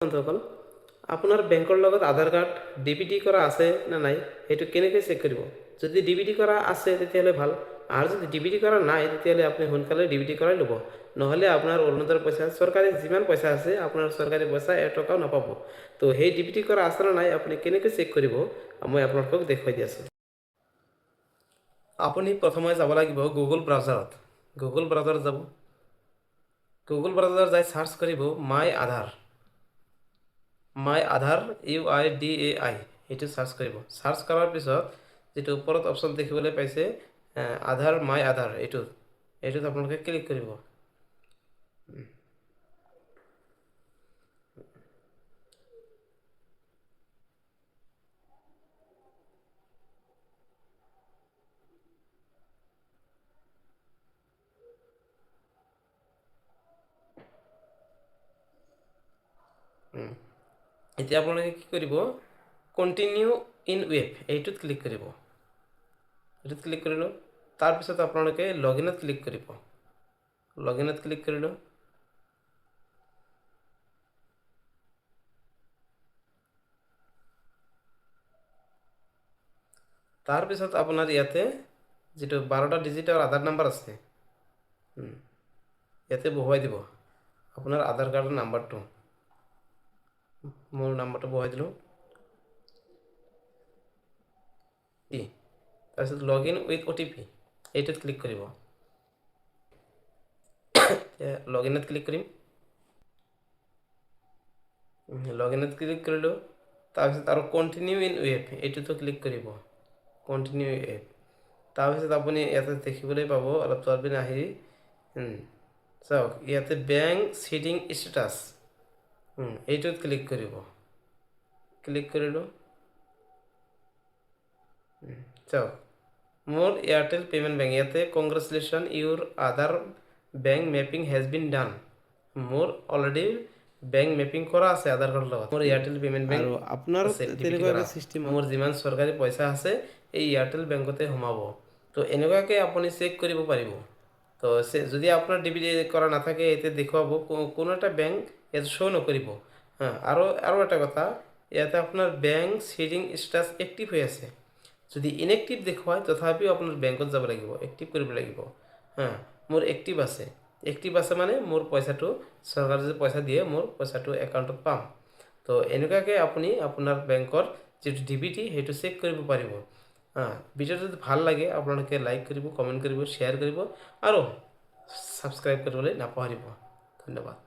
বন্ধুসকল, আপোনাৰ বেংকৰ লগত আধাৰ কাৰ্ড ডিবিটি কৰা আছে না নাই সেইটো কেনেকৈ চেক কৰিব। যদি ডিবিটি কৰা আছে তেতিয়াহ'লে ভাল, আৰু যদি ডিবিটি কৰা নাই তেতিয়াহ'লে আপুনি সোনকালে ডিবিটি কৰাই ল'ব, নহ'লে আপোনাৰ অৰুণোদয়ৰ পইচা চৰকাৰী যিমান পইচা আছে আপোনাৰ চৰকাৰী পইচা এটকাও নাপাব। তো সেই ডিবিটি কৰা আছে না নাই আপুনি কেনেকৈ চেক কৰিব মই আপোনালোকক দেখুৱাই দি আছোঁ। আপুনি প্ৰথমে যাব লাগিব গুগল ব্ৰাউজাৰত। গুগল ব্ৰাউজাৰত যাব, গুগল ব্ৰাউজাৰত যাই সাৰ্চ কৰিব মাই আধাৰ UIDAI এইটো সাৰ্চ কৰিব। সাৰ্চ কৰাৰ পিছত যেটো ওপৰত অপশ্যন দেখিবলৈ পাইছে আধাৰ মাই আধাৰ এইটোত আপোনালোকে ক্লিক কৰিব। এতিয়া আপোনালোকে কি কৰিব, কণ্টিনিউ ইন ৱেব এইটোত ক্লিক কৰিব। এইটোত ক্লিক কৰিলোঁ, তাৰপিছত আপোনালোকে লগইনত ক্লিক কৰিব। লগইনত ক্লিক কৰিলোঁ, তাৰপিছত আপোনাৰ ইয়াতে যেটো 12টা ডিজিটৰ আধাৰ নাম্বাৰ আছে ইয়াতে বহুৱাই দিব আপোনাৰ আধাৰ কাৰ্ডৰ নাম্বাৰটো। মোৰ নাম্বাৰটো বহুৱাই দিলোঁ। তাৰপিছত লগইন উইথ OTP এইটোত ক্লিক কৰিব। লগইনত ক্লিক কৰিম, লগইনত ক্লিক কৰিলোঁ, তাৰপিছত আৰু কণ্টিনিউ ইন ৱেব এইটোতো ক্লিক কৰিব। কণ্টিনিউ ৱেব, তাৰপিছত আপুনি ইয়াতে দেখিবলৈ পাব অলপ তলপিনে আহি চাওক ইয়াতে বেংক সিডিং ষ্টেটাছ এইটোত ক্লিক কৰিব। ক্লিক কৰিলোঁ, চাওক মোৰ এয়াৰটেল পেমেণ্ট বেংক, ইয়াতে congratulation your Aadhaar bank mapping has been done. মোৰ অলৰেডি বেংক মেপিং কৰা আছে আধাৰ কাৰ্ডৰ লগত, মোৰ এয়াৰটেল পেমেণ্ট বেংক। আৰু আপোনাৰ তেনেকুৱাকৈ চিষ্টেম মোৰ যিমান চৰকাৰী পইচা আছে এই এয়াৰটেল বেংকতে সোমাব। তো এনেকুৱাকৈ আপুনি চেক কৰিব পাৰিব। তো যদি আপোনাৰ ডিবিটি কৰা নাথাকে ইয়াতে দেখুৱাব, কোনো এটা বেংক ইয়াত শ্ব' নকৰিব। আৰু এটা কথা, ইয়াতে আপোনাৰ বেংক সিডিং ষ্টেটাছ এক্টিভ হৈ আছে। যদি ইনএক্টিভ দেখুৱায় তথাপিও আপোনাৰ বেংকত যাব লাগিব, এক্টিভ কৰিব লাগিব। মোৰ এক্টিভ আছে, মানে মোৰ পইচাটো চৰকাৰে যদি পইচা দিয়ে মোৰ পইচাটো একাউণ্টত পাম। তো এনেকুৱাকৈ আপুনি আপোনাৰ বেংকৰ যিটো ডিবিটি সেইটো চেক কৰিব পাৰিব। ভিডিঅ'টো যদি ভাল লাগে আপোনালোকে লাইক কৰিব, কমেণ্ট কৰিব, শ্বেয়াৰ কৰিব আৰু ছাবস্ক্ৰাইব কৰিবলৈ নাপাহৰিব। ধন্যবাদ।